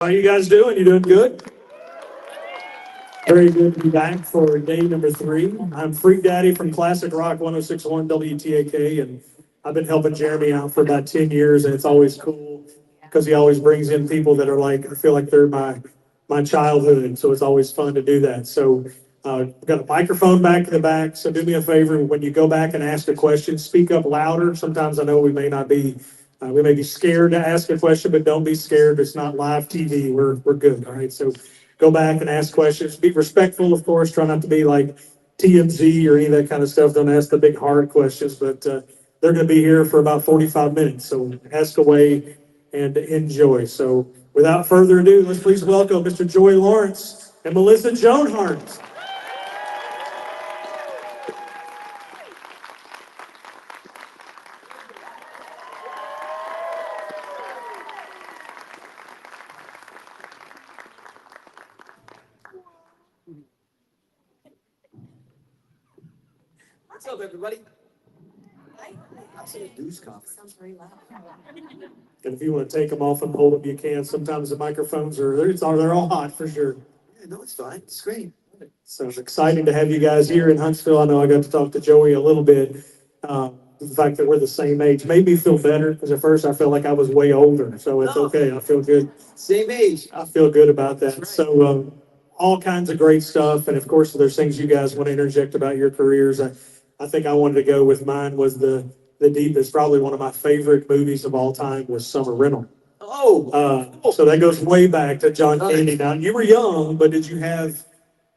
How you guys doing? You doing good? Very good to be back for day number 3. I'm Freak Daddy from Classic Rock 1061 WTAK, and I've been helping Jeremy out for about 10 years, and it's always cool because he always brings in people that are like, I feel like they're my childhood, so it's always fun to do that. So we've got a microphone back in the back, so do me a favor, when you go back and ask a question, speak up louder. Sometimes I know we may be scared to ask a question, but don't be scared. It's not live TV. We're good. All right. So go back and ask questions. Be respectful, of course. Try not to be like TMZ or any of that kind of stuff. Don't ask the big hard questions, but they're going to be here for about 45 minutes. So ask away and enjoy. So without further ado, let's please welcome Mr. Joy Lawrence and Melissa Joan Hart. What's up, everybody? That's a news conference. Sounds very loud. And if you want to take them off and hold them, you can. Sometimes the microphones they're all hot for sure. Yeah, no, it's fine. It's great. So it's exciting to have you guys here in Huntsville. I know I got to talk to Joey a little bit. The fact that we're the same age made me feel better because at first I felt like I was way older. So it's okay. I feel good. Same age. I feel good about that. Right. So all kinds of great stuff. And of course, if there's things you guys want to interject about your careers. I think I wanted to go with mine was the deepest, probably one of my favorite movies of all time was Summer Rental. So that goes way back to John Candy. Now, you were young, but did you have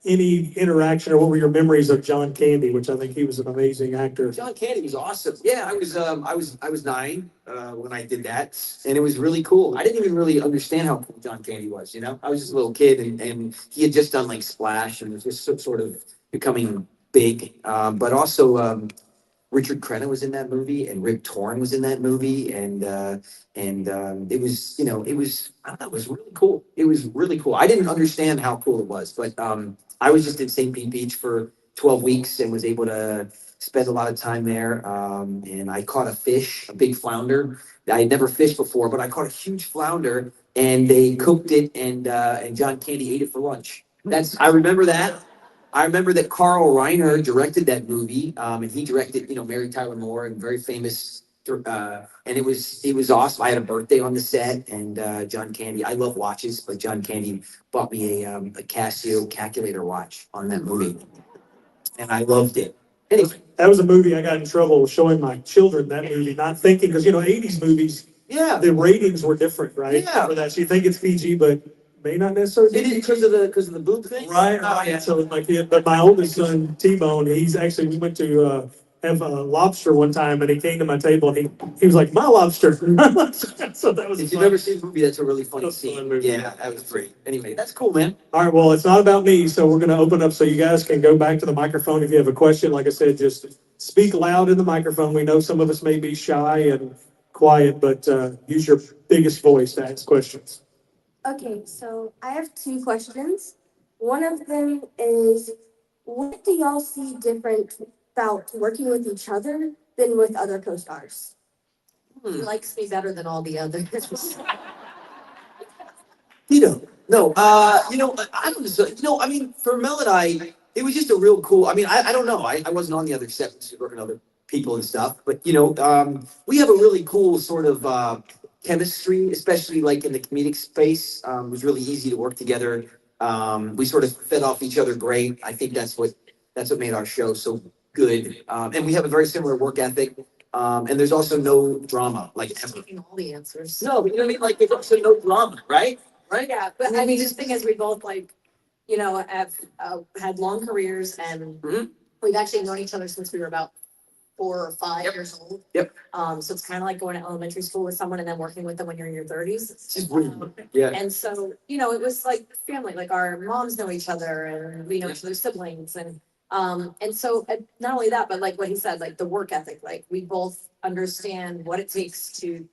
any interaction or what were your memories of John Candy, which I think he was an amazing actor? John Candy was awesome. Yeah, I was 9 when I did that, and it was really cool. I didn't even really understand how cool John Candy was. You know, I was just a little kid, and he had just done like Splash, and was just sort of becoming big. But also, Richard Crenna was in that movie, and Rip Torn was in that movie, and it was, I don't know, it was really cool. It was really cool. I didn't understand how cool it was, but I was just in St. Pete Beach for 12 weeks and was able to spend a lot of time there. And I caught a fish, a big flounder. I had never fished before, but I caught a huge flounder, and they cooked it, and John Candy ate it for lunch. I remember that. I remember that Carl Reiner directed that movie, and he directed, Mary Tyler Moore, and very famous. And it was awesome. I had a birthday on the set, and John Candy. I love watches, but John Candy bought me a Casio calculator watch on that movie, and I loved it. Anyway, That was a movie I got in trouble showing my children that movie, not thinking, because 80s movies, yeah, the ratings were different, right? Yeah. For that. So you think it's PG, but may not necessarily it be. is because of the boob thing, Right, Oh, right. yeah. So like, but my oldest son, T-Bone, we went to have a lobster one time, and he came to my table, and he was like, "My lobster." So that was If you've fun. never seen the movie, that's a really funny That's a fun scene. movie. Yeah, that was great. Anyway, that's cool, man. All right, well, it's not about me, so we're going to open up so you guys can go back to the microphone if you have a question. Like I said, just speak loud in the microphone. We know some of us may be shy and quiet, but use your biggest voice to ask questions. Okay, so I have 2 questions. One of them is, what do y'all see different about working with each other than with other co-stars? Hmm. He likes me better than all the others. No, I was, I mean, for Mel and I, it was just a real cool, I don't know. I wasn't on the other set, working with other people and stuff, but, we have a really cool sort of chemistry, especially like in the comedic space. It was really easy to work together. We sort of fed off each other great. I think that's what made our show so good. And we have a very similar work ethic. And there's also no drama, like ever. Taking all the answers. No, but you know what I mean? Like, there's also no drama, right? Right? Yeah, but I mean, the thing is, we both have had long careers, and Mhm. we've actually known each other since we were about 4 or 5 Yep. years old. Yep. So it's kind of like going to elementary school with someone and then working with them when you're in your 30s. It's just weird. Yeah. And so, it was like family, like our moms know each other and we know each other's siblings. And so not only that, but like what he said, like the work ethic, like we both understand what it takes to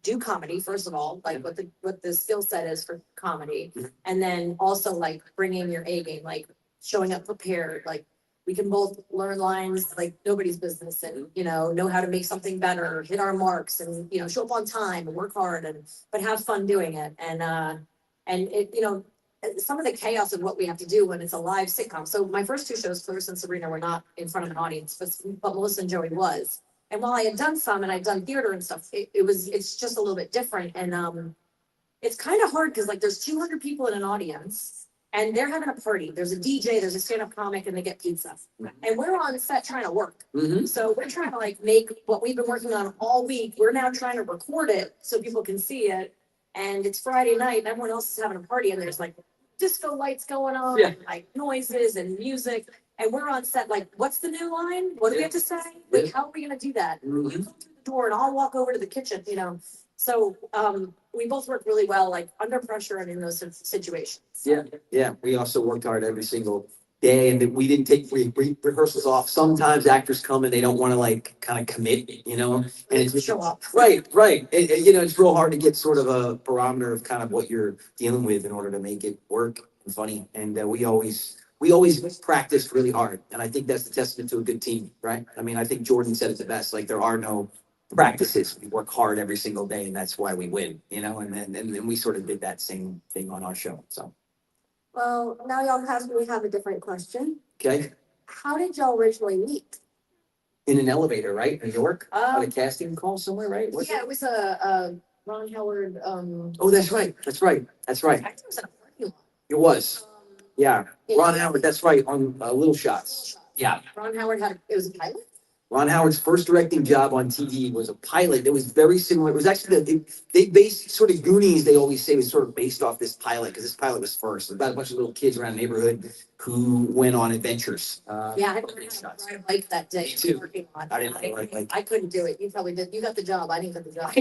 do comedy, first of all, like what the skill set is for comedy. Mhm. And then also like bringing your A game, like showing up prepared, like we can both learn lines like nobody's business and, know how to make something better, hit our marks and, show up on time and work hard but have fun doing it. And And it, you know, some of the chaos of what we have to do when it's a live sitcom. So my first two shows, Clarissa and Sabrina, were not in front of an audience, but Melissa and Joey was. And while I had done some and I'd done theater and stuff, it's just a little bit different. And it's kind of hard because like there's 200 people in an audience and they're having a party. There's a DJ, there's a stand-up comic, and they get pizza. And we're on set trying to work. Mhm. So we're trying to like make what we've been working on all week. We're now trying to record it so people can see it. And it's Friday night and everyone else is having a party and there's like disco lights going on, Yeah. and like noises and music. And we're on set like, what's the new line? What do we have to say? Yeah. Like, how are we gonna do that? Mhm. You come through the door and I'll walk over to the kitchen, you know? So we both work really well, like under pressure and in those situations. Yeah, we also worked hard every single day, and we didn't take rehearsals off. Sometimes actors come and they don't want to like kind of commit, you know, and it's And show up. right. You know, it's real hard to get sort of a barometer of kind of what you're dealing with in order to make it work and funny. And we always practiced really hard, and I think that's the testament to a good team, right? I mean, I think Jordan said it the best. Like there are no practices. We work hard every single day, and that's why we win, you know. And then we sort of did that same thing on our show. So Well, now we have a different question. okay. How did y'all originally meet? In an elevator, right? New York, at a Um, casting call somewhere, right? Was yeah, it? it was a Ron Howard, Oh, that's right. That's right. That's right. I think it was in a parking lot. It was. Yeah. Yeah. Ron Howard. That's right. On Little Shots. Yeah. Ron Howard it was a pilot? Ron Howard's first directing job on TV was a pilot that was very similar. It was actually they based sort of Goonies. They always say was sort of based off this pilot because this pilot was first. About a bunch of little kids around the neighborhood who went on adventures. Yeah, I had to learn how to ride a bike that day. Me too. in the parking lot. I didn't know how to ride a bike. I couldn't do it. You probably did. You got the job. I didn't get the job.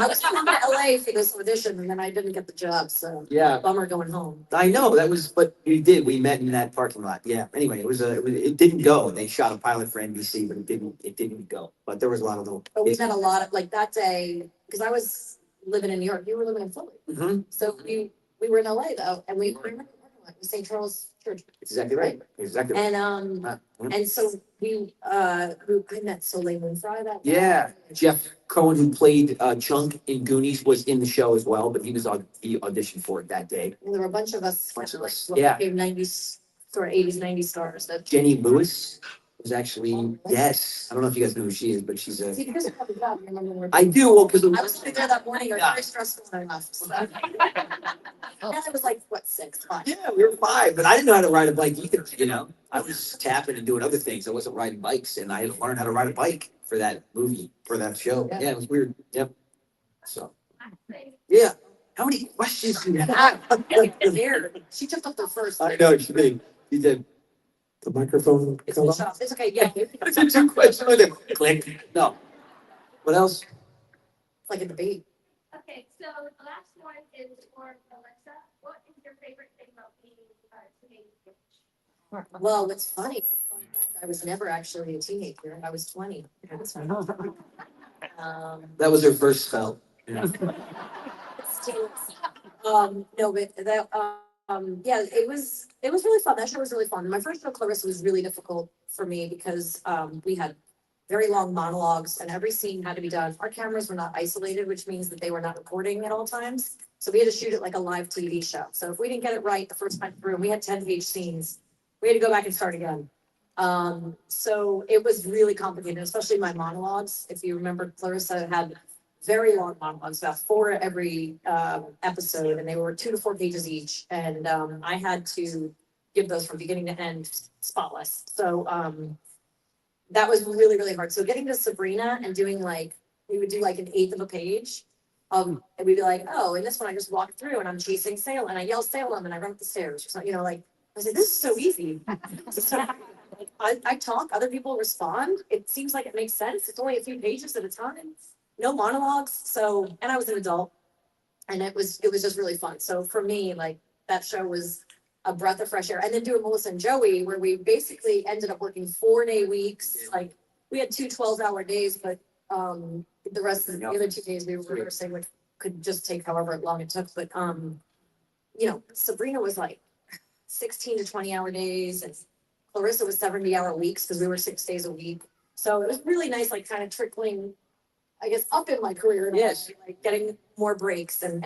I was coming to LA for this audition and then I didn't get the job, so Yeah. bummer going home. I know that was, but we did. We met in that parking lot. Yeah. Anyway, it didn't go. They shot a pilot for NBC, but it didn't go. But there was a lot of little. But we met a lot of, like that day, because I was living in New York, you were living in Philly. Mhm. So we were in LA though, and we were in the parking lot, St. Charles Church. Exactly right. Exactly. Right. And so I met Soleil Moon Frye that day. Yeah. Jeff Cohen, who played Chunk in Goonies, was in the show as well, but he auditioned for it that day. And there were a bunch of us, Bunch of like, us, what yeah. became 90s, sort of 80s, 90s stars that. Jenny Lewis was actually, yes. I don't know if you guys know who she is, but she's See, here's another job, you remember where. I do, well, because I was sitting there that morning, it was Yeah. very stressful when I left. So. And I was like, what, 6, 5? yeah, we were 5, but I didn't know how to ride a bike either, you know? I was tapping and doing other things. I wasn't riding bikes, and I had to learn how to ride a bike for that movie, for that show. Yeah. Yeah, it was weird. Yep. So, yeah. How many questions do you have? Here, she took up the first. I know, she did. She did. The microphone. It's come been up. shot. It's okay, yeah. It's It's a 2 question with it. Click. No. What else? like a debate. Okay, so the last one is for Melissa. What is your favorite thing about being a teenage bitch? Well, what's funny, I was never actually a teenager. I was 20. That was her first spell. Yeah. No, but that, yeah, it was really fun. That show was really fun. My first show, Clarissa, was really difficult for me because, we had very long monologues and every scene had to be done. Our cameras were not isolated, which means that they were not recording at all times. So we had to shoot it like a live TV show. So if we didn't get it right the first time through, and we had 10-page scenes, we had to go back and start again. So it was really complicated, especially my monologues. If you remember, Clarissa had very long monologues, about 4 every episode, and they were 2 to 4 pages each. And I had to give those from beginning to end spotless. So that was really, really hard. So getting to Sabrina and doing we would do like an 1/8 of a page. And we'd be like, oh, in this one I just walk through and I'm chasing Salem and I yell Salem and I run up the stairs or something, I was like, this is so easy. I talk, other people respond. It seems like it makes sense. It's only a few pages at a time. No monologues. So, and I was an adult and it was just really fun. So for me, that show was a breath of fresh air. And then doing Melissa and Joey, where we basically ended up working 4-day weeks. We had 2 12-hour days, but the rest of the other 2 days we were rehearsing, which could just take however long it took. But Sabrina was 16 to 20-hour days, and Clarissa was 70-hour weeks because we were 6 days a week. So it was really nice, kind of trickling I guess, up in my career. Yes. Like getting more breaks and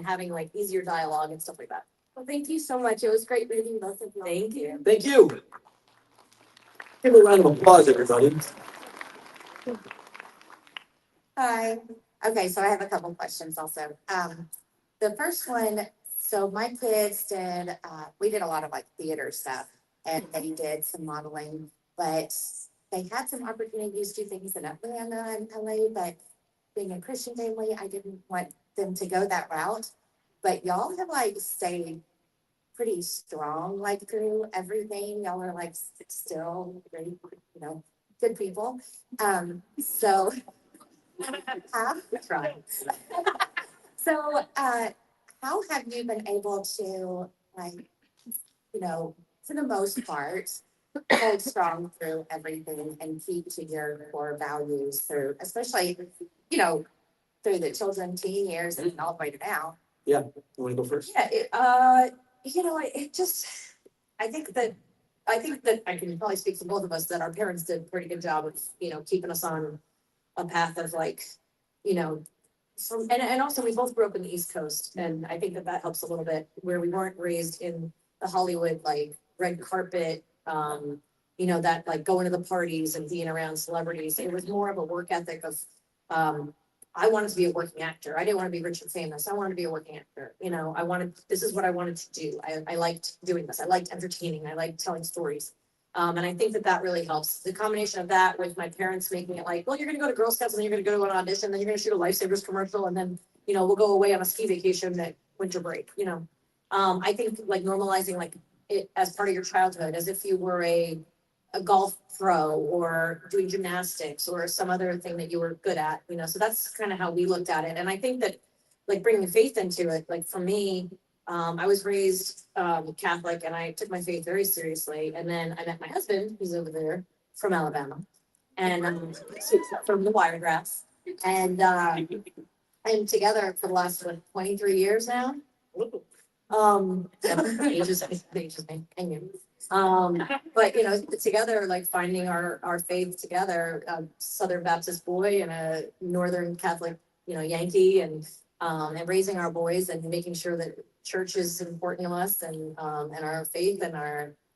having like easier dialogue and stuff like that. Well, thank you so much. It was great meeting both of you. Thank you. Thank you. Give a round of applause, everybody. Hi. Okay, so I have a couple questions also. The first one, so my kids did, we did a lot of like theater stuff and they did some modeling, but they had some opportunities to do things in Atlanta and LA, but being a Christian family, I didn't want them to go that route. But y'all have like stayed pretty strong, like through everything. Y'all are like still very, good people. So Huh? Try. So, how have you been able to, like, for the most part, hold strong through everything and keep to your core values through, especially, through the children, teen years and all the way to now? You want to go first? Yeah, it just, I think that I can probably speak for both of us that our parents did a pretty good job of, keeping us on a path of like, and also we both grew up in the East Coast, and I think that helps a little bit, where we weren't raised in the Hollywood, like red carpet, that like going to the parties and being around celebrities. It was more of a work ethic of, I wanted to be a working actor. I didn't want to be rich and famous. I wanted to be a working actor. This is what I wanted to do. I liked doing this. I liked entertaining. I liked telling stories. And I think that really helps. The combination of that with my parents making it like, well, you're going to go to Girl Scouts and then you're going to go to an audition, then you're going to shoot a Lifesavers commercial, and then, we'll go away on a ski vacation at winter break, I think like normalizing like it as part of your childhood, as if you were a golf pro or doing gymnastics or some other thing that you were good at, so that's kind of how we looked at it. And I think that like bringing faith into it, like for me, I was raised Catholic and I took my faith very seriously. And then I met my husband, who's over there from Alabama, and from the Wiregrass. And I'm together for the last 23 years now. Ages me. Hang in. But together, like finding our faith together, a Southern Baptist boy and a Northern Catholic, Yankee, and raising our boys and making sure that church is important to us, and our faith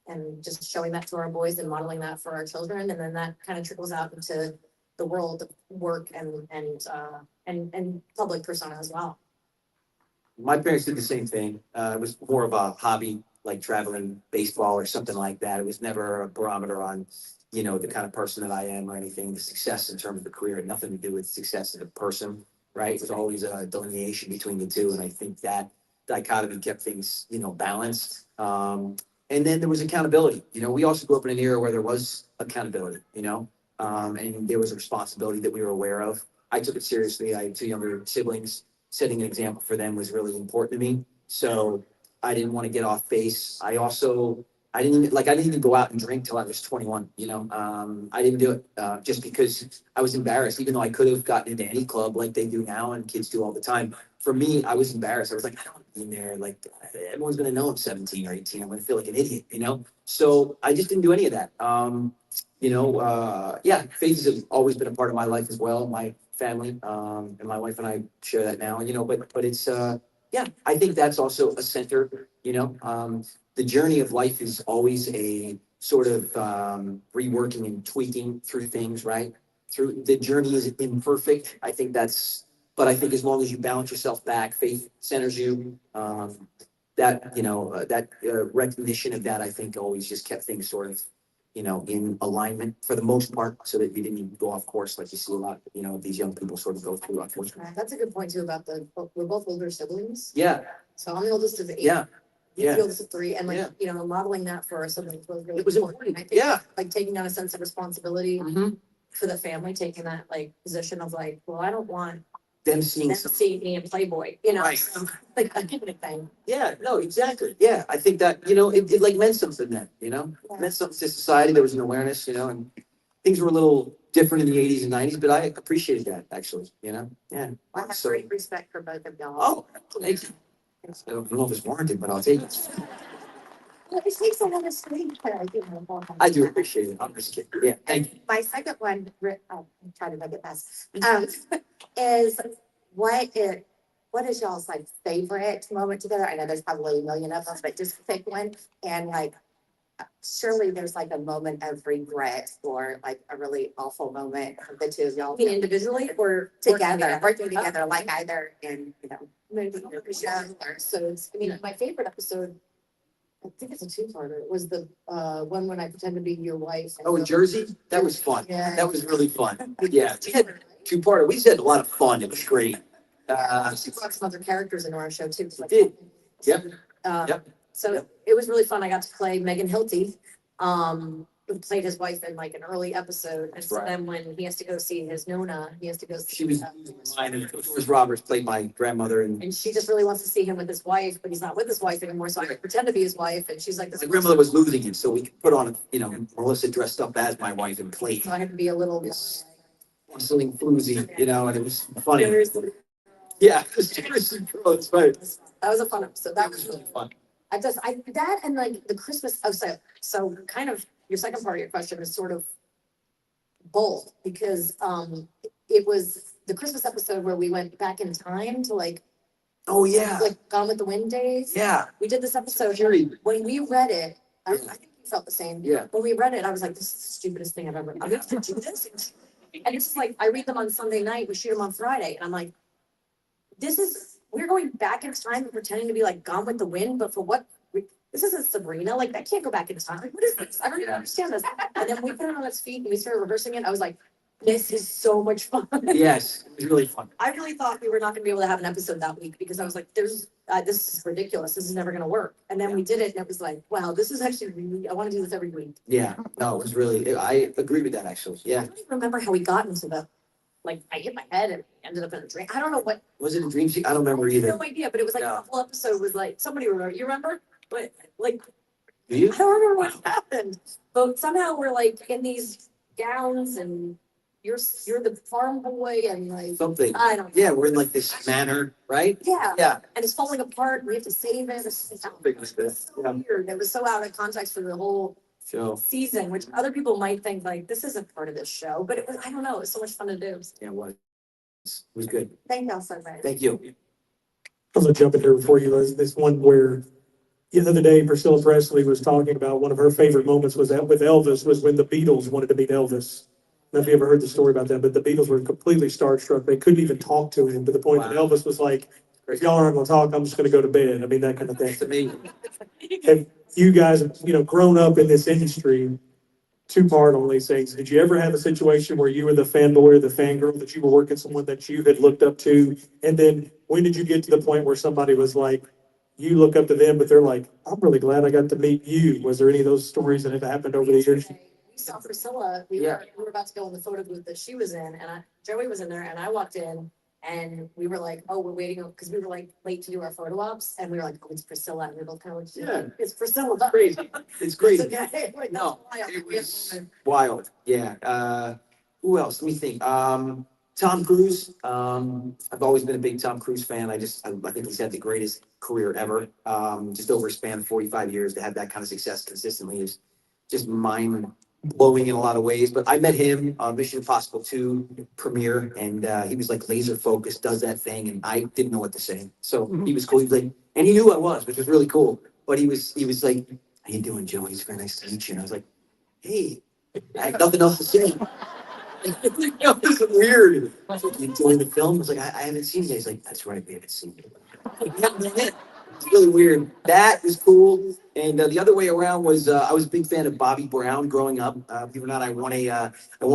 and just showing that to our boys and modeling that for our children, and then that kind of trickles out into the world of work and public persona as well. My parents did the same thing. It was more of a hobby, like traveling baseball or something like that. It was never a barometer on, the kind of person that I am or anything. The success in terms of the career had nothing to do with success as a person, right? It was always a delineation between the two. And I think that dichotomy kept things, balanced. And then there was accountability. We also grew up in an era where there was accountability, and there was a responsibility that we were aware of. I took it seriously. I had two younger siblings. Setting an example for them was really important to me. So I didn't want to get off base. I didn't even go out and drink till I was 21. I didn't do it just because I was embarrassed, even though I could have gotten into any club like they do now and kids do all the time. For me, I was embarrassed. I was like, I don't want to be in there. Like everyone's going to know I'm 17 or 18. I'm going to feel like an idiot, So I just didn't do any of that. Faith has always been a part of my life as well. My family, and my wife and I share that now, but it's, I think that's also a center, the journey of life is always a sort of, reworking and tweaking through things, right? The journey is imperfect. I think but I think as long as you balance yourself back, faith centers you, that recognition of that, I think always just kept things sort of, in alignment for the most part, so that you didn't even go off course like you see a lot, of these young people sort of go through, unfortunately. That's a good point too about we're both older siblings. Yeah, So I'm the oldest of 8. yeah, He's yeah. the oldest of 3, and Yeah. Modeling that for our siblings was really It was important. I think, Yeah. like taking on a sense of responsibility Mhm. for the family, taking that like position of like, well, I don't want Them seeing them some. seeing me in Playboy, Right. so, like that kind of thing. Yeah, no, exactly. Yeah, I think that, it like meant something then, It meant something to society. There was an awareness, and things were a little different in the 80s and 90s, but I appreciated that actually, Yeah. I have So- great respect for both of y'all. Oh, thank you. I don't know if it's warranted, but I'll take it. It takes a lot of sleep. I do appreciate it. I'm just kidding. Yeah, thank you. My second one, I'm trying to make it fast, is what is y'all's like favorite moment together? I know there's probably a million of them, but just pick one. And like, surely there's like a moment of regret or like a really awful moment of the two of y'all. I mean, individually or Working together, like either in, movie or show or. So it's, I mean, my favorite episode, I think it's a two-parter, was the one when I pretend to be your wife. Oh, in Jersey? That was fun. Yeah. That was really fun. Yeah, we had two-parter. We just had a lot of fun. It was great. She brought some other characters into our show too. We did. Yep. Yep. So Yep. it was really fun. I got to play Megan Hilty, who played his wife in like an early episode. And so Right. then when he has to go see his Nona, he has to go see. She was mine, and Doris Roberts played my grandmother, and And she just really wants to see him with his wife, but he's not with his wife anymore. So I pretend to be his wife. And she's like, this. my grandmother was losing it, so we could put on, Melissa dressed up as my wife and played So I had to be a little. this bustling floozy, and it was funny. Yeah, it was seriously cool. It's right. That was a fun episode. That was really fun. That and like the Christmas, so kind of your second part of your question is sort of bold because, it was the Christmas episode where we went back in time to like Oh, yeah. Gone with the Wind days. Yeah. We did this episode. Fury. When we read it, I Yeah. think you felt the same. Yeah. When we read it, I was like, this is the stupidest thing I've ever, I'm gonna do this. And it's like, I read them on Sunday night, we shoot them on Friday, and I'm like, we're going back in time and pretending to be like Gone with the Wind, but for what? This isn't Sabrina, like that can't go back in time. Like, what is this? I don't even understand this. And then we put it on its feet and we started rehearsing it. I was like, this is so much fun. Yes, it was really fun. I really thought we were not gonna be able to have an episode that week because I was like, this is ridiculous. This is never gonna work. And then we did it and it was like, wow, this is actually really, I wanna do this every week. Yeah, no, it was really, I agree with that, actually. I Yeah. don't even remember how we got into I hit my head and ended up in a drink. I don't know what. Was it a dream sequence? I don't remember I have either. no idea, but it was like No. the whole episode was like, somebody remember, you remember? But like, Do you? I don't remember what happened. But somehow we're like in these gowns and you're the farm boy and like, Something. I don't know. Yeah, we're in like this manor, right? Yeah. Yeah. And it's falling apart. We have to save it. It's Something like this. Yeah. weird. It was so out of context for the whole So, season, which other people might think like this isn't part of this show, but it was, I don't know, it was so much fun to do. yeah, it was. It was good. Thank y'all so much. Thank you. I'm gonna jump in here before you, Liz. This one where the other day Priscilla Presley was talking about one of her favorite moments was that with Elvis was when the Beatles wanted to meet Elvis. I don't know if you ever heard the story about that, but the Beatles were completely starstruck. They couldn't even talk to him to the point that Wow. Elvis was like, if y'all aren't gonna talk, I'm just gonna go to bed. I mean, that kind of thing. It's amazing. Have you guys, grown up in this industry, two-part on these things, did you ever have a situation where you were the fanboy or the fangirl, that you were working someone that you had looked up to? And then when did you get to the point where somebody was like, you look up to them, but they're like, I'm really glad I got to meet you? Was there any of those stories that have happened over the years? We saw Priscilla, we were about to go in the photo booth that she was in, and Joey was in there, and I walked in, and we were like, oh, we're waiting, because we were like late to do our photo ops, and we were like, oh, it's Priscilla, and we were both kind of like, Yeah. it's Priscilla. Crazy. It's crazy. It's okay. Like, No, wild. it was wild. Yeah. Who else? Let me think. Tom Cruise. I've always been a big Tom Cruise fan. I think he's had the greatest career ever. Just over a span of 45 years to have that kind of success consistently is just mind blowing in a lot of ways. But I met him on Mission Impossible 2 premiere, and he was like laser focused, does that thing, and I didn't know what to say. So he was cool. He was like, and he knew who I was, which was really cool. But he was like, how you doing, Joe? It's very nice to meet you. And I was like, hey, I had nothing else to say. This is weird. I was like, you enjoying the film? I was like, I haven't seen it. He's like, that's right, we haven't seen it. It's really weird. That was cool. And the other way around was I was a big fan of Bobby Brown growing up. Believe it or not, I won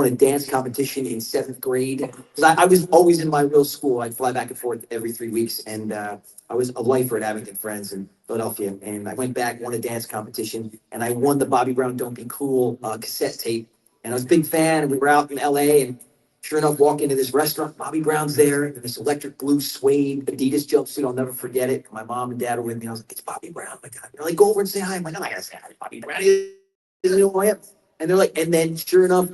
a dance competition in 7th grade. Because I was always in my real school. I'd fly back and forth every 3 weeks. And I was a lifer at Abington Friends in Philadelphia. And I went back, won a dance competition. And I won the Bobby Brown Don't Be Cool cassette tape. And I was a big fan. And we were out in LA. And sure enough, walk into this restaurant. Bobby Brown's there in this electric blue suede Adidas jumpsuit. I'll never forget it. My mom and dad were with me. I was like, it's Bobby Brown. Oh my God. They're like, go over and say hi. I'm like, I'm not going to say hi to Bobby Brown. He doesn't know who I am. And they're like, and then sure enough,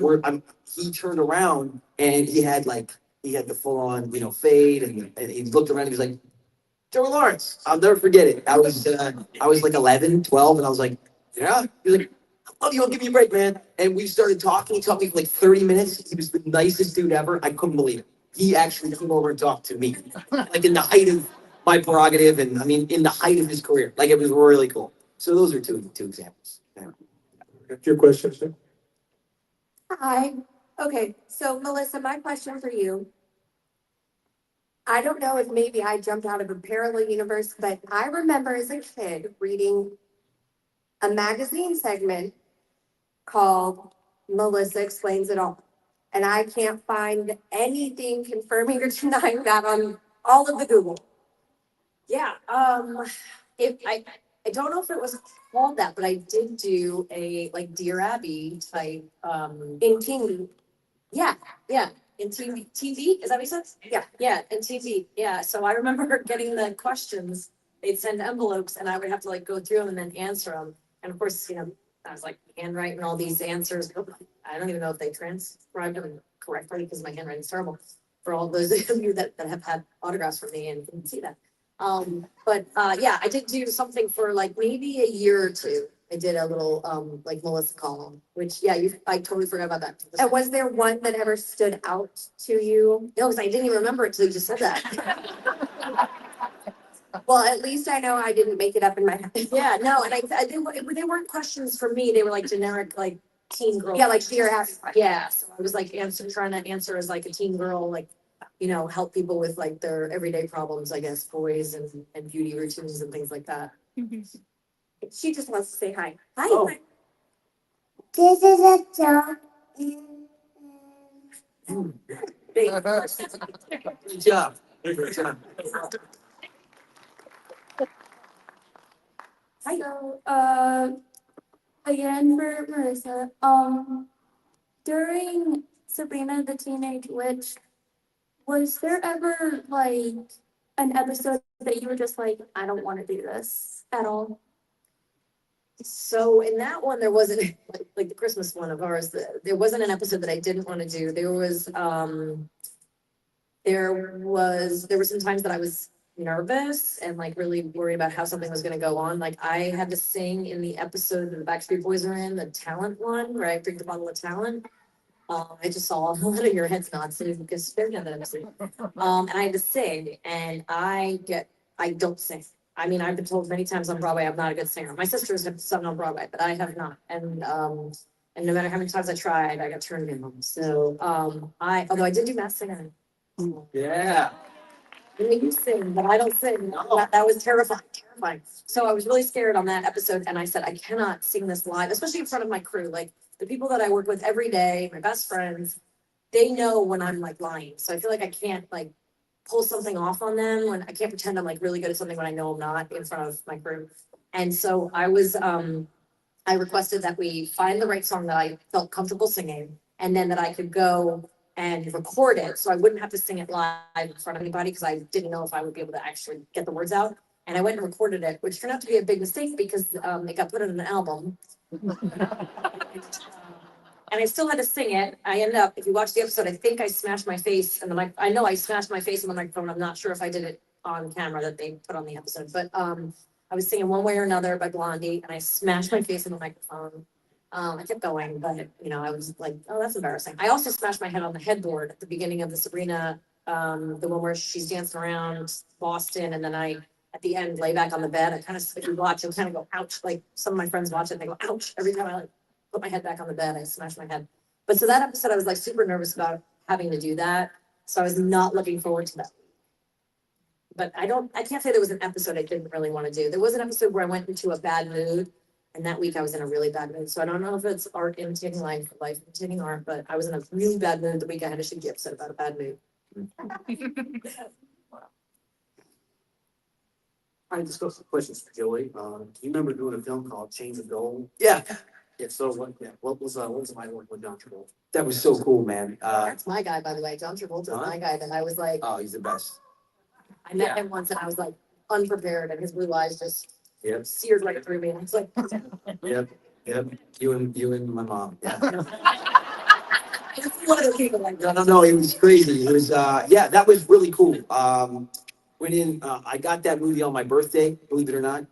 he turned around and he had the full on, fade. And he looked around and he was like, Joey Lawrence. I'll never forget it. I was like 11, 12. And I was like, Yeah. He's like, I love you. I'll give you a break, man. And we started talking. He talked to me for like 30 minutes. He was the nicest dude ever. I couldn't believe it. He actually came over and talked to me, like in the height of my prerogative, and I mean, in the height of his career. Like it was really cool. So those are two examples. Yeah. That's your question, sir. Hi. Okay, so Melissa, my question for you. I don't know if maybe I jumped out of a parallel universe, but I remember as a kid reading a magazine segment called Melissa Explains It All. And I can't find anything confirming or denying that on all of the Google. Yeah, if I don't know if it was called that, but I did do a like Dear Abby type, In King. yeah, yeah, in TV, is that what you said? Yeah. Yeah, in TV, yeah, so I remember getting the questions, they'd send envelopes and I would have to like go through them and then answer them. And of course, I was like handwriting all these answers. I don't even know if they transcribed them correctly because my handwriting's terrible. For all those of you that have had autographs from me and didn't see that. But yeah, I did do something for like maybe a year or two. I did a little like Melissa column, which I totally forgot about that. And was there one that ever stood out to you? No, because I didn't even remember it till you just said that. Well, at least I know I didn't make it up in my head. Yeah, no, and they weren't questions for me. They were like generic, like teen girl. Yeah, like Dear Abby. Yeah, so I was like trying to answer as like a teen girl, like, help people with like their everyday problems, I guess, boys and beauty routines and things like that. She just wants to say hi. Hi. Oh. This is a joke. Good job. Good job. So, again for Marissa, during Sabrina the Teenage Witch, was there ever like an episode that you were just like, I don't want to do this at all? So in that one, there wasn't like the Christmas one of ours. There wasn't an episode that I didn't want to do. There were some times that I was nervous and like really worried about how something was going to go on. Like I had to sing in the episode that the Backstreet Boys are in, the talent one, where I drink the bottle of talent. I just saw a lot of your heads nod, so because they're not that episode. And I had to sing, and I don't sing. I mean, I've been told many times on Broadway I'm not a good singer. My sisters have sung on Broadway, but I have not. And no matter how many times I tried, I got turned down. So although I did do Masked Singer. Yeah. I mean, you sing, but I don't sing. No. That was terrifying. So I was really scared on that episode, and I said, I cannot sing this live, especially in front of my crew. Like the people that I work with every day, my best friends, they know when I'm like lying. So I feel like I can't like pull something off on them when I can't pretend I'm like really good at something when I know I'm not in front of my crew. And so I requested that we find the right song that I felt comfortable singing, and then that I could go and record it so I wouldn't have to sing it live in front of anybody because I didn't know if I would be able to actually get the words out. And I went and recorded it, which turned out to be a big mistake because it got put in an album. And I still had to sing it. I ended up, if you watch the episode, I think I smashed my face in the mic. I know I smashed my face in the microphone. I'm not sure if I did it on camera that they put on the episode, but I was singing One Way or Another by Blondie, and I smashed my face in the microphone. I kept going, but I was like, oh, that's embarrassing. I also smashed my head on the headboard at the beginning of the Sabrina, the one where she's dancing around Boston, and then at the end, lay back on the bed. I kind of, if you watch, you'll kind of go, ouch. Like some of my friends watch it, and they go, ouch. Every time I like put my head back on the bed, I smash my head. But so that episode, I was like super nervous about having to do that. So I was not looking forward to that. But I can't say there was an episode I didn't really want to do. There was an episode where I went into a bad mood, and that week I was in a really bad mood. So I don't know if it's art imitating life or life imitating art, but I was in a really bad mood the week I had a shoot the episode about a bad mood. I just got some questions for Joey. Do you remember doing a film called Chains of Gold? Yeah. Yeah, so what was my work with John Travolta? That was so cool, man. That's my guy, by the way. John Travolta is my guy. And I was like, Oh, he's the best. I met him once and I was like unprepared, and his blue eyes just Yep. seared right through me. And I was like, Yep. You and my mom. Yeah. one of those people like that. No, it was crazy. It was, that was really cool. I got that movie on my birthday, believe it or not.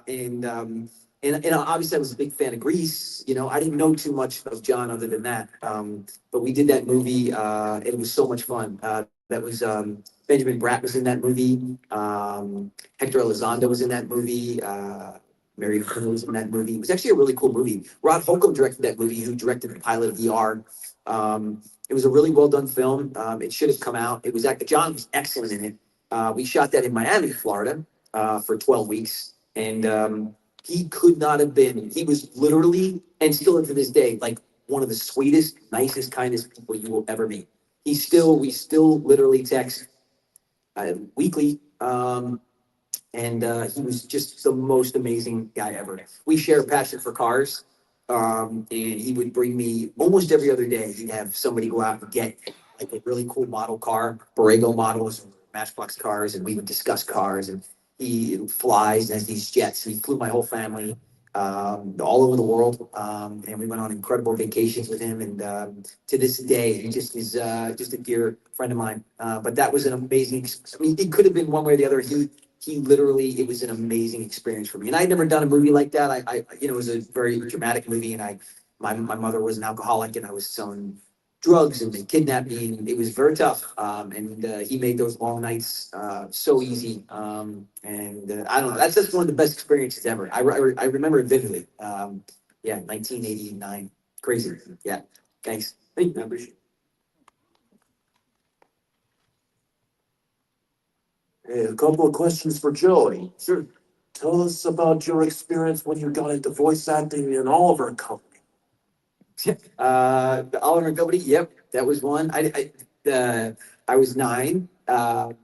And and obviously I was a big fan of Grease, you know, I didn't know too much of John other than that. But we did that movie, it was so much fun. That was, Benjamin Bratt was in that movie. Hector Elizondo was in that movie. Mary Kern was in that movie. It was actually a really cool movie. Rod Holcomb directed that movie, who directed the pilot of ER. It was a really well done film. It should have come out. It was John was excellent in it. We shot that in Miami, Florida, for 12 weeks. And he could not have been, he was literally, and still to this day, like one of the sweetest, nicest, kindest people you will ever meet. We still literally text weekly. And he was just the most amazing guy ever. We share a passion for cars. And he would bring me almost every other day. He'd have somebody go out and get like a really cool model car, Borrego models, Matchbox cars, and we would discuss cars. And he flies and has these jets. He flew my whole family all over the world, and we went on incredible vacations with him. And to this day, he just is just a dear friend of mine. But that was an amazing. I mean, it could have been one way or the other. He literally, it was an amazing experience for me. And I'd never done a movie like that. It was a very dramatic movie, and my mother was an alcoholic, and I was selling drugs, and they kidnapped me, and it was very tough. And he made those long nights so easy. And I don't know, that's just one of the best experiences ever. I remember it vividly. Yeah, 1989, crazy. Yeah, thanks. Thank you. I appreciate it. Hey, a couple of questions for Joey. Sure. Tell us about your experience when you got into voice acting in Oliver Company. The Oliver and Company, yep, that was one. I was 9. That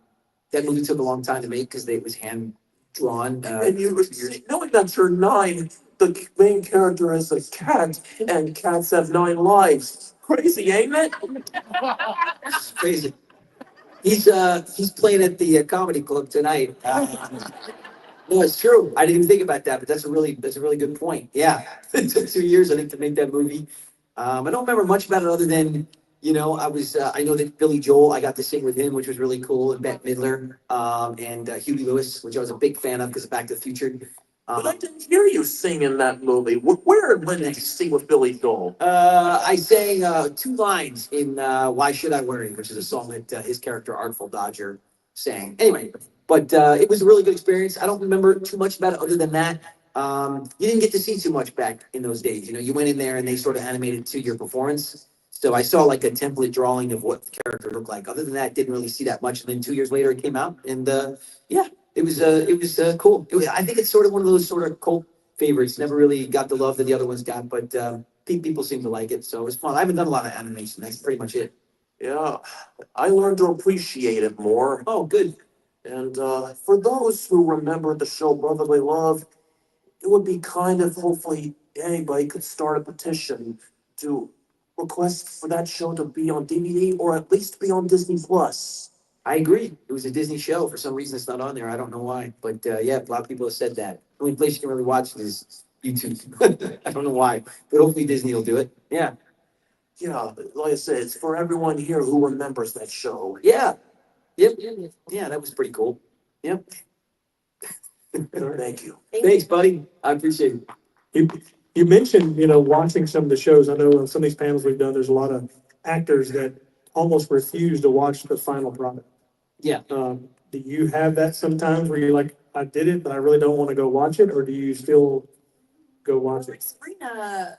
movie took a long time to make because it was hand drawn. And you see, knowing that you're 9, the main character is a cat, and cats have 9 lives. Crazy, ain't it? Crazy. He's playing at the comedy club tonight. No, it's true. I didn't even think about that, but that's a really good point. Yeah, it took 2 years, I think, to make that movie. I don't remember much about it other than, you know, I know that Billy Joel, I got to sing with him, which was really cool, and Bette Midler, and Huey Lewis, which I was a big fan of because of Back to the Future. But I didn't hear you sing in that movie. Where and when did you sing with Billy Joel? I sang 2 lines in "Why Should I Worry," which is a song that his character Artful Dodger sang. Anyway, but it was a really good experience. I don't remember too much about it other than that. You didn't get to see too much back in those days. You know, you went in there and they sort of animated to your performance. So I saw like a template drawing of what the character looked like. Other than that, didn't really see that much. And then 2 years later, it came out, and yeah, it was cool. I think it's sort of one of those sort of cult favorites. Never really got the love that the other ones got, but people seem to like it, so it was fun. I haven't done a lot of animation. That's pretty much it. Yeah, I learned to appreciate it more. Oh, good. And for those who remember the show Brotherly Love, it would be kind of, hopefully anybody could start a petition to request for that show to be on DVD or at least be on Disney Plus. I agree. It was a Disney show. For some reason, it's not on there. I don't know why, but yeah, a lot of people have said that. The only place you can really watch it is YouTube. I don't know why, but hopefully Disney will do it. Yeah. Yeah, like I said, it's for everyone here who remembers that show. Yeah. Yep. Yeah, that was pretty cool. Yep. Thank you. Thanks, buddy. I appreciate it. You mentioned, you know, watching some of the shows. I know on some of these panels we've done, there's a lot of actors that almost refuse to watch the final product. Yeah. Do you have that sometimes where you're like, I did it, but I really don't want to go watch it, or do you still go watch it? Sabrina,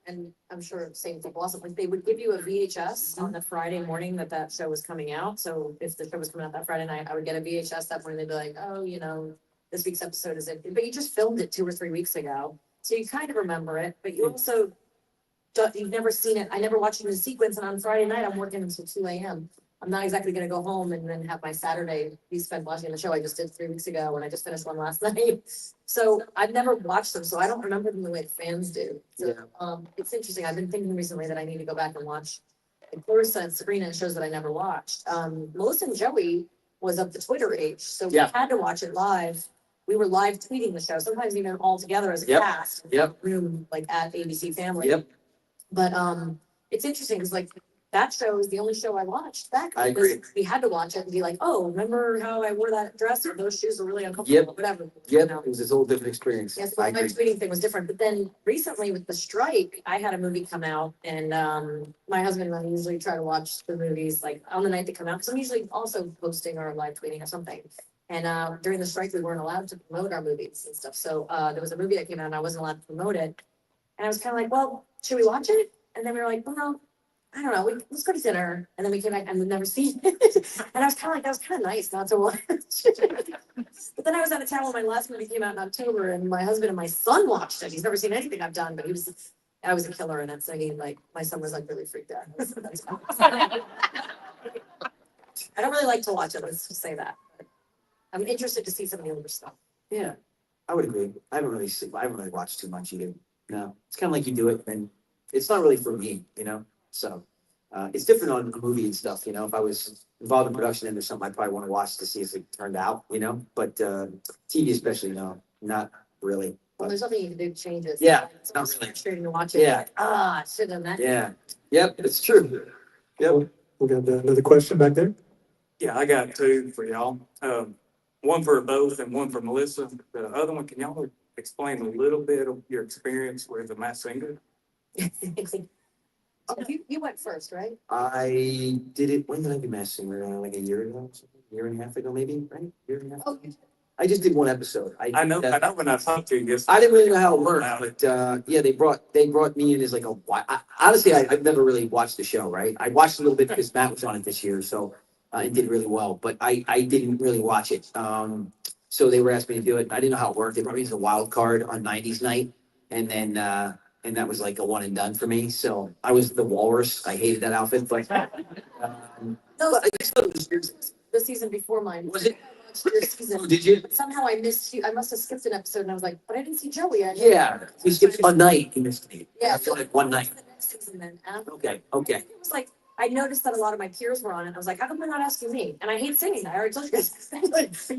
and I'm sure same for Blossom, like they would give you a VHS on the Friday morning that show was coming out. So if the show was coming out that Friday night, I would get a VHS that morning. They'd be like, oh, you know, this week's episode is it, but you just filmed it 2 or 3 weeks ago. So you kind of remember it, but you also, you've never seen it. I never watched it in sequence. And on Friday night, I'm working until 2 a.m. I'm not exactly going to go home and then have my Saturday be spent watching the show I just did 3 weeks ago when I just finished one last night. So I've never watched them, so I don't remember them the way the fans do. So it's interesting. I've been thinking recently that I need to go back and watch Clarissa and Sabrina and shows that I never watched. Melissa and Joey was of the Twitter age, so we had to watch it live. We were live tweeting the show, sometimes even all together as a cast. Room like at ABC Family. But it's interesting because like that show was the only show I watched back. I because agree. We had to watch it and be like, oh, remember how I wore that dress or those shoes were really uncomfortable, whatever. you Yep, know? it was this whole different experience. Yes, I well, my agree. tweeting thing was different, but then recently with the strike, I had a movie come out and my husband and I usually try to watch the movies like on the night they come out, because I'm usually also posting or live tweeting or something. And during the strike, we weren't allowed to promote our movies and stuff, so there was a movie that came out and I wasn't allowed to promote it. And I was kind of like, well, should we watch it? And then we were like, well, I don't know, let's go to dinner. And then we came back and we've never seen it. And I was kind of like, that was kind of nice not to watch. But then I was out of town when my last movie came out in October and my husband and my son watched it. He's never seen anything I've done, but I was a killer in it. So my son was like really freaked out. So that's fine. I don't really like to watch it, let's just say that. But I'm interested to see some of the older stuff. Yeah, I would agree. I haven't really watched too much either. No, it's kind of like you do it and it's not really for me, so. It's different on a movie and stuff, if I was involved in production and there's something I'd probably want to watch to see if it turned out, but TV especially, no, not really. Well, there's nothing you can do to change it. Yeah, It's not really. frustrating to watch it. Yeah. Like, I should have done that. Yeah, yep, it's true. Yep. We got another question back there. Yeah, I got two for y'all. One for both and one for Melissa. The other one, can y'all explain a little bit of your experience with the Masked Singer? So you went first, right? I did it, when did I do Masked Singer? Like a year ago, year and a half ago, maybe, right? Year and a half? Oh, I just did one episode. I know when I talked to you yesterday. I didn't really know how it worked, but yeah, they brought me in as like honestly, I've never really watched the show, right? I watched a little bit because Matt was on it this year, so it did really well, but I didn't really watch it. So they were asking me to do it. I didn't know how it worked. They brought me as a wild card on 90s night, and then and that was like a one and done for me. So I was the walrus. I hated that outfit, but No, I just thought it was the season before mine. Was it? I watched your season. Oh, did you? But somehow I missed you. I must have skipped an episode and I was like, but I didn't see Joey. Yeah, we skipped a night. You missed me. Yeah. I feel like one night. The next season then. Okay. It was like, I noticed that a lot of my peers were on it. I was like, how come they're not asking me? And I hate singing. I already told you guys.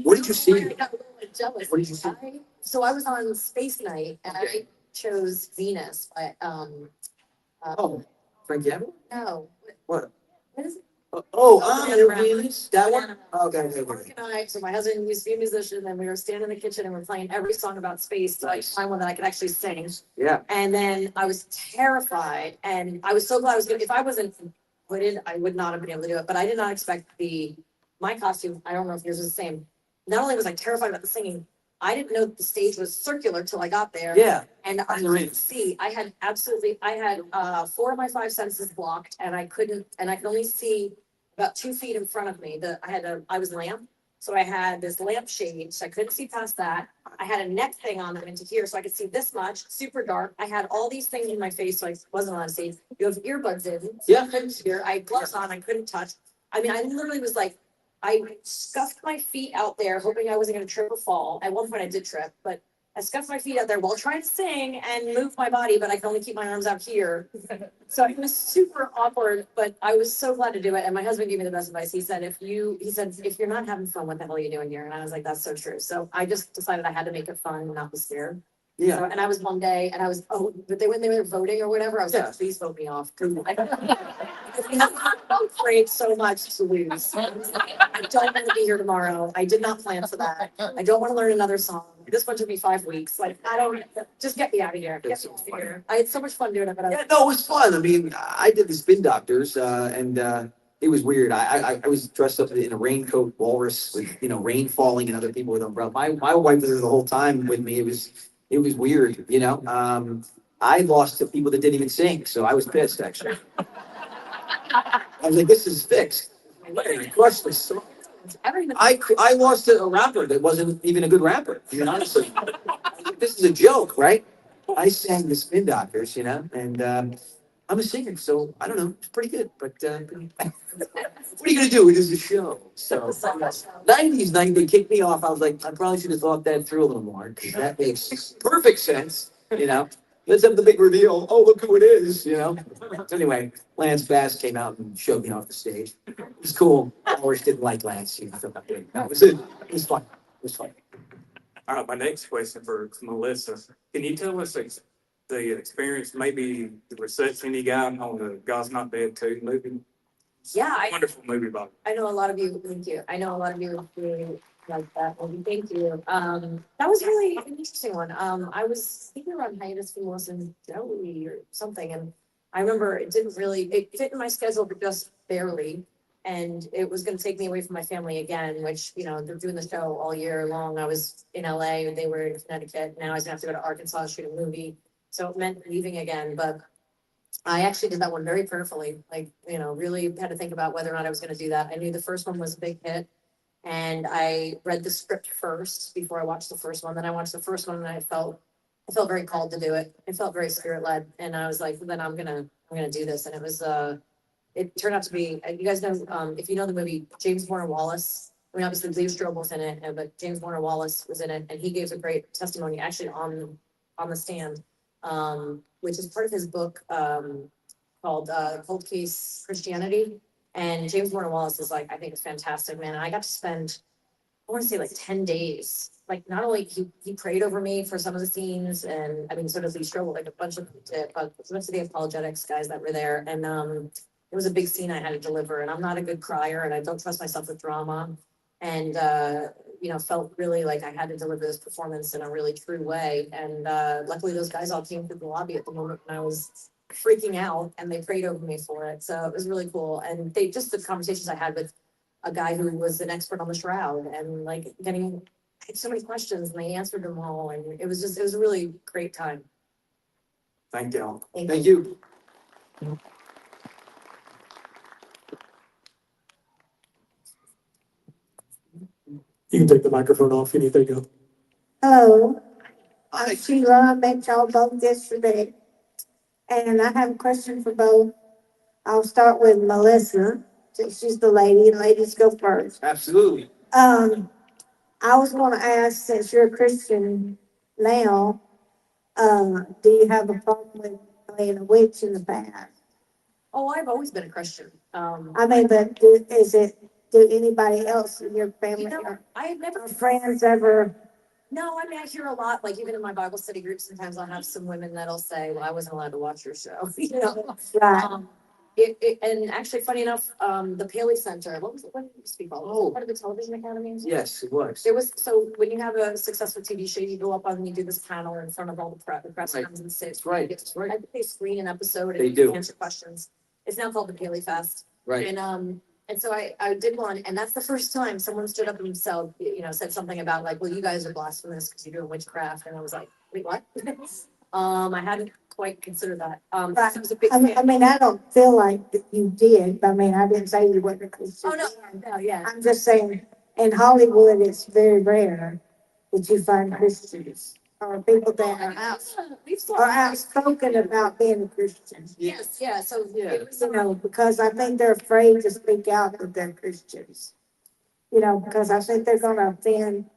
What did you see? I got a little bit jealous. What did you see? So I was on Space Night and I chose Venus, but Oh, Frank Gavin? no. What? What is it? Venus? That one? Okay. Mark and I, so my husband used to be a musician, and we were standing in the kitchen and we're playing every song about space to like Nice. find one that I could actually sing. Yeah. And then I was terrified, and I was so glad I was gonna. If I wasn't hooded, I would not have been able to do it. But I did not expect my costume. I don't know if yours was the same. Not only was I terrified about the singing, I didn't know the stage was circular till I got there. Yeah. And I couldn't see. I had 4 of my 5 senses blocked, and I could only see about 2 feet in front of me. I was lamp, so I had this lamp shade, so I couldn't see past that. I had a neck thing on that went to here, so I could see this much, super dark. I had all these things in my face, so I wasn't allowed to see. You have earbuds in, so Yeah. I couldn't hear. I had gloves on, I couldn't touch. I mean, I literally was like, I scuffed my feet out there, hoping I wasn't gonna trip or fall. At one point I did trip, but I scuffed my feet out there while trying to sing and move my body, but I could only keep my arms out here. So it was super awkward, but I was so glad to do it. And my husband gave me the best advice. He said, if you're not having fun, what the hell are you doing here? And I was like, that's so true. So I just decided I had to make it fun and not be scared. Yeah. So, and I was one day and but when they were voting or whatever, I was Yeah. like, please vote me off. I'm afraid so much to lose. I don't want to be here tomorrow. I did not plan for that. I don't want to learn another song. This one took me 5 weeks. Like, just get me out of here. Get That's me so out of funny. here. I had so much fun doing it, but Yeah, no, it was fun. I mean, I did the Spin Doctors, and it was weird. I was dressed up in a raincoat walrus with, rain falling and other people with umbrellas. My wife was there the whole time with me. It was weird, I lost to people that didn't even sing, so I was pissed, actually. I was like, this is fixed. I crushed this song. everything. I lost to a rapper that wasn't even a good rapper, honestly. I was like, this is a joke, right? I sang the Spin Doctors, and I'm a singer, so I don't know, it's pretty good, but what are you gonna do? It is a show. So 90s night, they kicked me off. I was like, I probably should have thought that through a little more, because that makes perfect sense, Let's have the big reveal. Oh, look who it is, Anyway, Lance Bass came out and showed me off the stage. It was cool. I always didn't like Lance. That was it. It was fun. All right, my next question for Melissa. Can you tell us the experience, maybe the reception you got on the God's Not Dead 2 movie. Yeah, Wonderful movie, Bob. I know a lot of you, thank you. I know a lot of you really like that movie. Thank you. That was really an interesting one. I was thinking around hiatus for Melissa and Joey or something, and I remember it fit in my schedule, but just barely. And it was gonna take me away from my family again, which, you know, they're doing the show all year long. I was in LA, they were in Connecticut. Now I was gonna have to go to Arkansas to shoot a movie. So it meant leaving again, but I actually did that one very prayerfully, like, you know, really had to think about whether or not I was gonna do that. I knew the first one was a big hit. And I read the script first before I watched the first one. Then I watched the first one and I felt very called to do it. I felt very spirit led. And I was like, then I'm gonna do this. And it was, it turned out to be, you guys know, if you know the movie, James Warner Wallace, I mean, obviously Lee Strobel was in it, but James Warner Wallace was in it, and he gave a great testimony actually on the stand, which is part of his book, called Cold Case Christianity. And James Warner Wallace is like, I think it's fantastic, man. And I got to spend, I want to say like 10 days. Like, not only he prayed over me for some of the scenes, and I mean, so does Lee Strobel, like a bunch of the apologetics guys that were there. And it was a big scene I had to deliver, and I'm not a good crier, and I don't trust myself with drama. And you know, felt really like I had to deliver this performance in a really true way. And luckily, those guys all came through the lobby at the moment when I was freaking out, and they prayed over me for it. So it was really cool. And they just the conversations I had with a guy who was an expert on the shroud, and like I had so many questions, and they answered them all, and it was a really great time. Thank y'all. Thank you. You can take the microphone off, you need to go. Hello, I'm Sheila. I met y'all both yesterday. And I have a question for both. I'll start with Melissa, since she's the lady, and ladies go first. Absolutely. I was gonna ask, since you're a Christian now, do you have a problem with playing a witch in the past? Oh, I've always been a Christian. I mean, but do anybody else in your family You know, or I had never friends ever? No, I mean, I hear a lot, like even in my Bible study group, sometimes I'll have some women that'll say, well, I wasn't allowed to watch your show, you know? Right, And actually, funny enough, the Paley Center, what did it used to be called? Was it Oh. part of the Television Academy? Yes, it was. There was, so when you have a successful TV show, you go up and you do this panel in front of all the press Right. comes and sit. That's right. That's I right. think they screen an episode They and do. answer questions. It's now called the Paley Fest. Right. And so I did one, and that's the first time someone stood up and said, said something about like, well, you guys are blasphemous because you're doing witchcraft, and I was like, wait, what? I hadn't quite considered that. Right. It was a big I fan. mean, I don't feel like that you did. I mean, I didn't say you weren't a Christian. Oh, no, yeah. I'm just saying, in Hollywood, it's very rare that you find Christians or people that are outspoken about being a Christian. Yes, yeah, so it was, You know, because I think they're afraid to speak out that they're Christians. You know, because I think they're gonna offend,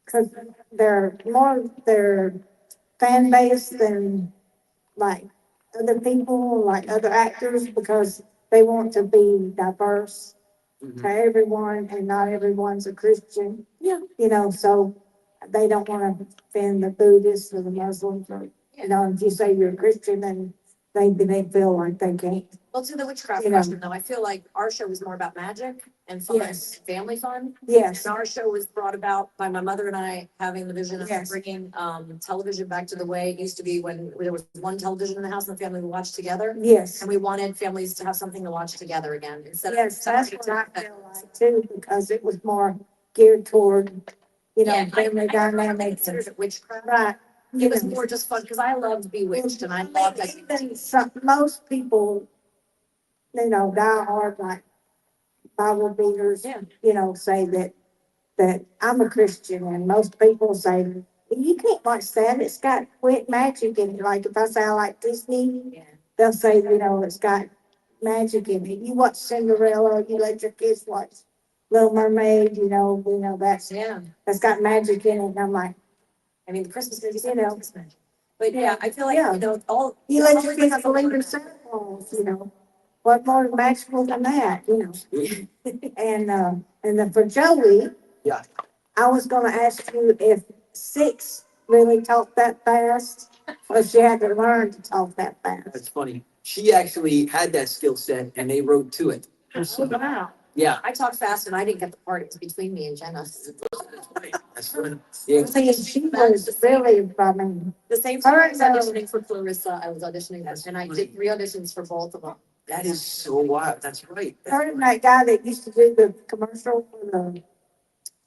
because they're more their fan base than like other people, like other actors, because they want to be diverse Mhm. to everyone, and not everyone's a Christian. Yeah. You know, so they don't want to offend the Buddhists or the Muslims, or, you know, if you say you're a Christian, then they feel like they can't. well, to the witchcraft You know. question though, I feel like our show was more about magic and fun, Yes. family fun. Yes, And our show was brought about by my mother and I having the vision of Yes. bringing television back to the way it used to be when there was one television in the house and the family would watch together. yes, And we wanted families to have something to watch together again instead of. yes, that's separating what I to- feel like too, because it was more geared toward, you know, Yeah, family I never really dynamics. considered it witchcraft. Right. It was more just fun because I loved Bewitched and I loved like. Even some, most people, you know, diehard like Bible readers, Yeah. you know, say that I'm a Christian, and most people say, "Well, you can't watch that, it's got wit magic in it." Like if I say I like Disney, Yeah. they'll say, you know, it's got magic in it. You watch Cinderella, you let your kids watch Little Mermaid, you know, that's Yeah, got magic in it, and I'm like, I mean, the Christmas movies, You know. Christmas magic. But yeah, I feel like, Yeah. you know, all. you let your Hollywood kids has a lot believe in of- Santa Claus, you know, what more magical than that, you know? And then for Joey. Yeah. I was gonna ask you if 6 really talk that fast, or she had to learn to talk that fast. That's funny. She actually had that skill set and they wrote to it. Oh, wow. Yeah. I talked fast and I didn't get the part. It was between me and Jenna. That's funny. Yeah. See, she was really, I mean, The same time I was Her, auditioning for Clarissa, I was auditioning for, and I did 3 auditions for both of them. That is so wild. That's right. her and that guy that used to do the commercial for the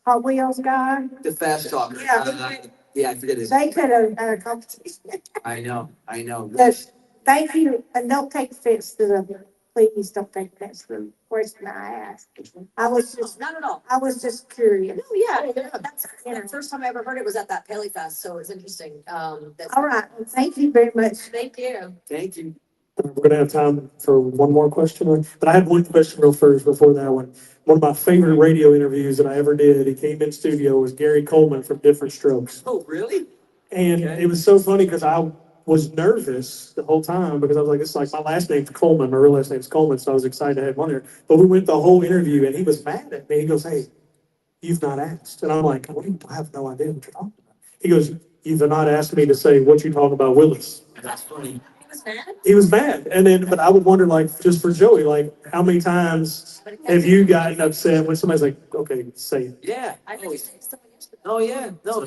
Hot Wheels guy, The fast talk. Yeah. Yeah, I forget his. they could have had a competition. I know. But thank you, and don't take offense to the, please don't take offense to the question I asked. Not at all. I was just curious. No, yeah, that's, the first time I ever heard it was at that Paley Fest, so it was interesting. That's, All right, well, thank you very much. thank you. Thank you. We're gonna have time for one more question, but I had one question real first before that one. One of my favorite radio interviews that I ever did, he came in studio, was Gary Coleman from Different Strokes. Oh, really? And Okay. it was so funny because I was nervous the whole time because I was like, it's like my last name's Coleman, my real last name's Coleman, so I was excited to have him on there. But we went the whole interview and he was mad at me. He goes, "Hey, you've not asked." And I'm like, I have no idea what you're talking about. He goes, "You've not asked me to say what you talk about Willis." That's funny. He was mad? He was mad. And then, but I would wonder, like, just for Joey, like, how many times have you gotten upset when somebody's like, "Okay, say it"? Yeah. I Oh, heard you say something yesterday. oh, yeah. No,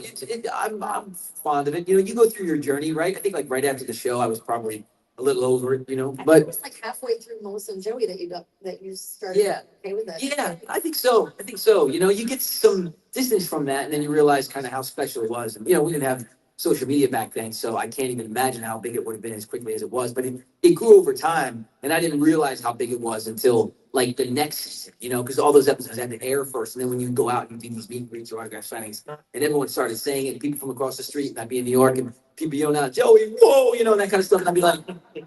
I'm fond of it. You know, you go through your journey, right? I think like right after the show, I was probably a little over it, you know, I think it but was like halfway through Melissa and Joey that you started. Yeah. Okay with it. yeah, I think so. You know, you get some distance from that and then you realize kind of how special it was. And, you know, we didn't have social media back then, so I can't even imagine how big it would have been as quickly as it was. But it grew over time, and I didn't realize how big it was until like the next season, you know, because all those episodes had to air first, and then when you go out and do these meet and greets or autograph signings, and everyone started saying it, people from across the street, and I'd be in New York, and people yelling out, "Joey, whoa," you know, and that kind of stuff, and I'd be like, hey,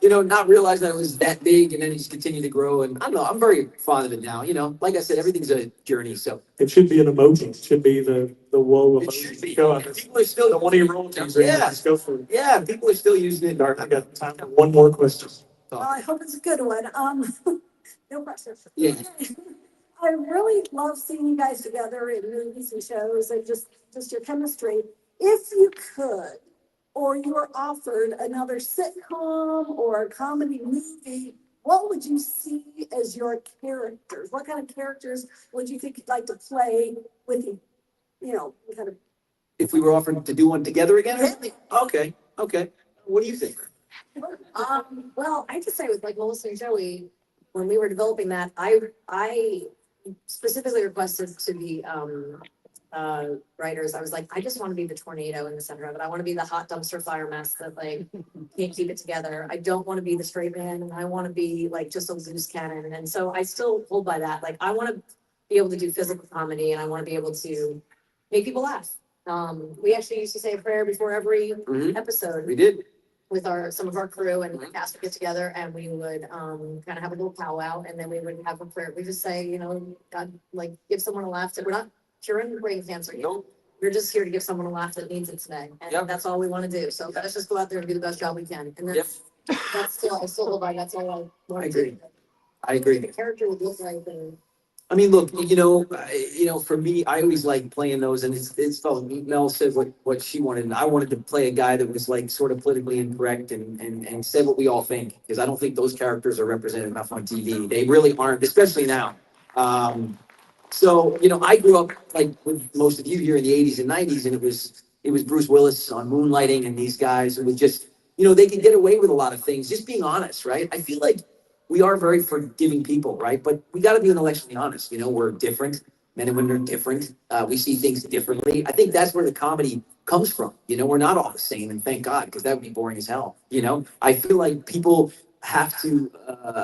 you know, not realizing that it was that big, and then it just continued to grow, and I don't know, I'm very fond of it now, you know, like I said, everything's a journey, so. It should be an emoji. It should be the whoa It should be. emoji. Go on. People are still. The one of your royalties, right? Yeah. Just go for it. Yeah, people are still using it. Darn, I got time for one more question. Well, I hope it's a good one. No pressure. Yeah. I really love seeing you guys together in movies and shows and just your chemistry. If you could, or you were offered another sitcom or a comedy movie, what would you see as your characters? What kind of characters would you think you'd like to play with you know, kind of. If we were offered to do one together again? Okay, okay. What do you think? Well, I just say with like Melissa and Joey, when we were developing that, I specifically requested to the writers, I was like, I just want to be the tornado in the center of it. I want to be the hot dumpster fire mess that like can't keep it together. I don't want to be the straight man, and I want to be like just a loose cannon. And so I still hold by that. Like I want to be able to do physical comedy, and I want to be able to make people laugh. We actually used to say a prayer before every Mhm. episode We did. with some of our crew, and the cast would get together, and we would kind of have a little powwow, and then we would have a prayer. We just say, you know, God, like give someone a laugh. We're not curing brain cancer. Nope. We're just here to give someone a laugh that needs it today, and Yep. that's all we want to do. So let's just go out there and do the best job we can. And Yep. that's still, I still hold by. That's all I want I to agree. do. I agree. The character would look like, and I mean, look, for me, I always like playing those, and it's fun. Mel said what she wanted, and I wanted to play a guy that was like sort of politically incorrect and said what we all think, because I don't think those characters are represented enough on TV. They really aren't, especially now. So, I grew up like with most of you here in the 80s and 90s, and it was Bruce Willis on Moonlighting and these guys. It was just, they could get away with a lot of things, just being honest, right? I feel like we are very forgiving people, right? But we got to be intellectually honest. We're different. Men and women are different. We see things differently. I think that's where the comedy comes from. We're not all the same, and thank God, because that would be boring as hell. I feel like people have to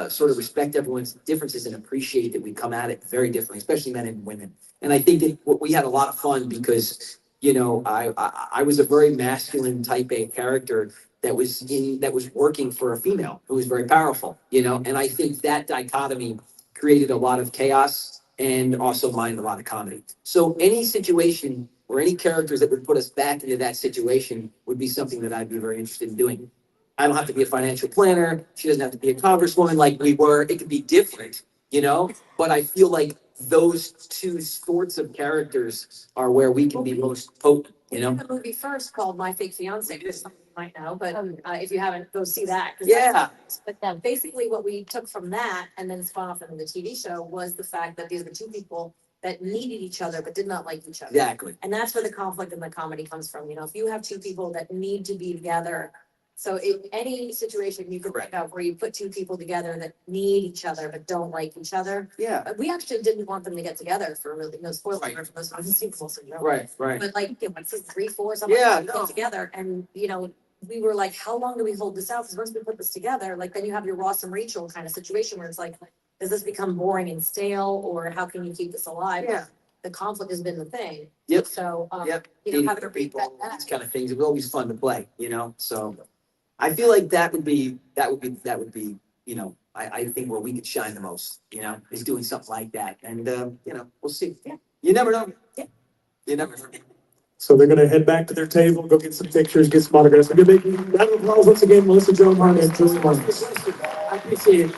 sort of respect everyone's differences and appreciate that we come at it very differently, especially men and women. And I think that we had a lot of fun because, I was a very masculine type A character that was working for a female who was very powerful, and I think that dichotomy created a lot of chaos and also mined a lot of comedy. So any situation or any characters that would put us back into that situation would be something that I'd be very interested in doing. I don't have to be a financial planner. She doesn't have to be a congresswoman like we were. It could be different, but I feel like those two sorts of characters are where we can be most potent, you know? The movie first called My Fake Fiance, which some of you might know, but if you haven't, go see that. 'Cause that's- Yeah, But then basically what we took from that and then spun off into the TV show was the fact that these were two people that needed each other but did not like each other. exactly. And that's where the conflict in the comedy comes from. You know, if you have two people that need to be together. So in any situation you could think of where you put two people together that need each other but don't like each other. Yeah, We actually didn't want them to get together for really, no spoiler Right. alert for those ones, sequel syndrome. right, right. But like, you know, like season 3, 4, something Yeah, like that, we no. got together and, you know, we were like, how long do we hold this out? Because once we put this together, like then you have your Ross and Rachel kind of situation where it's like, does this become boring and stale or how can you keep this alive? Yeah. The conflict has been the thing. Yep. So, Yep. you Dating know, other having to read people, that these kind of things, it was always fun to play, you know, so. I feel like that would be, you know, I think where we could shine the most, you know, is doing something like that, and, you know, we'll see. Yeah. You never know. Yeah. You never know. So they're gonna head back to their table, go get some pictures, get some autographs. A good big round of applause once again, Melissa, Joan, Hart, and Julie Marcus. I appreciate it.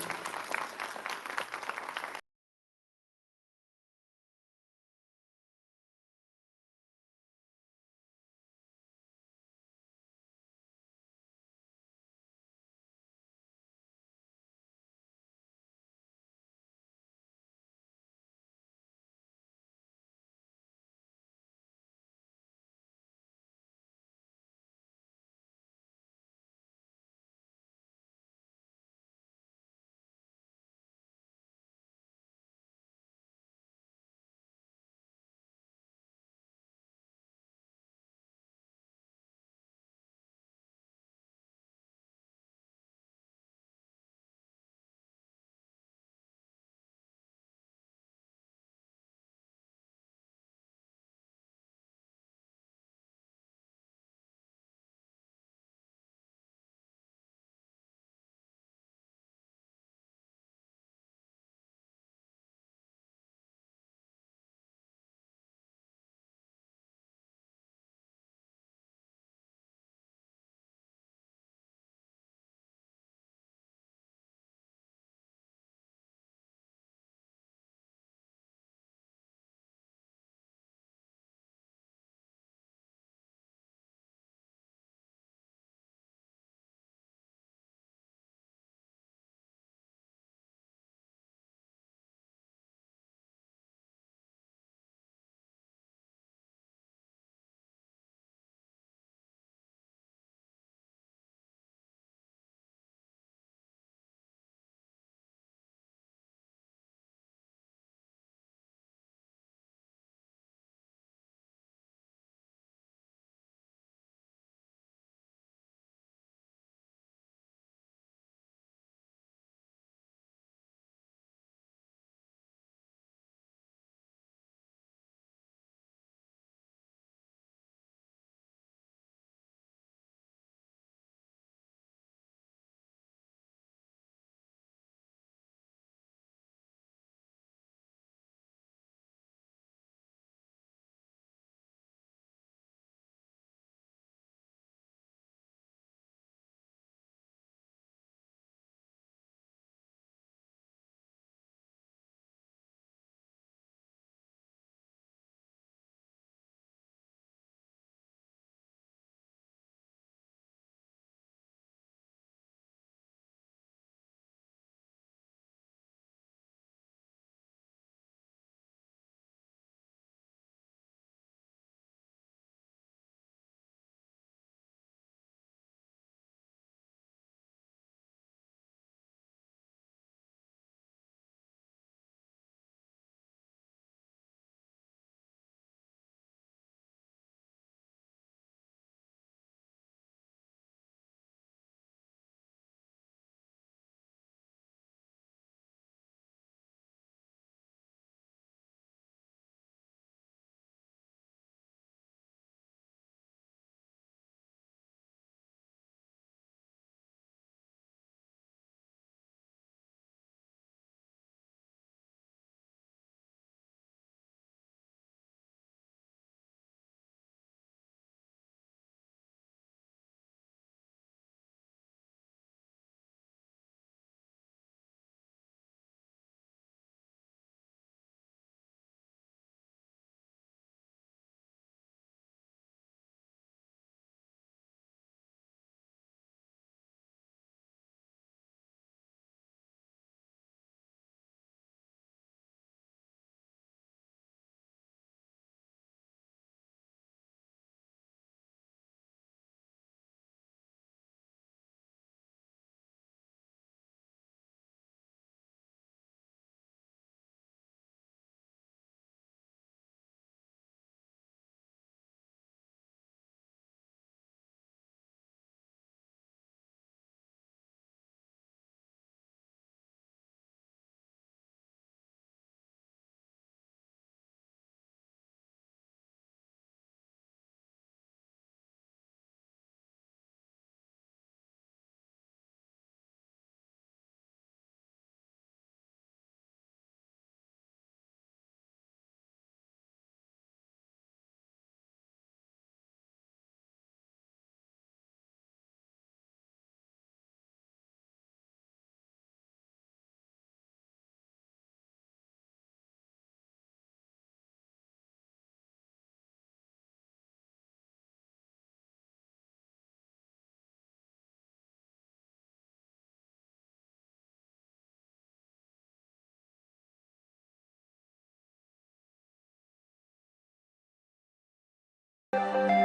Bye.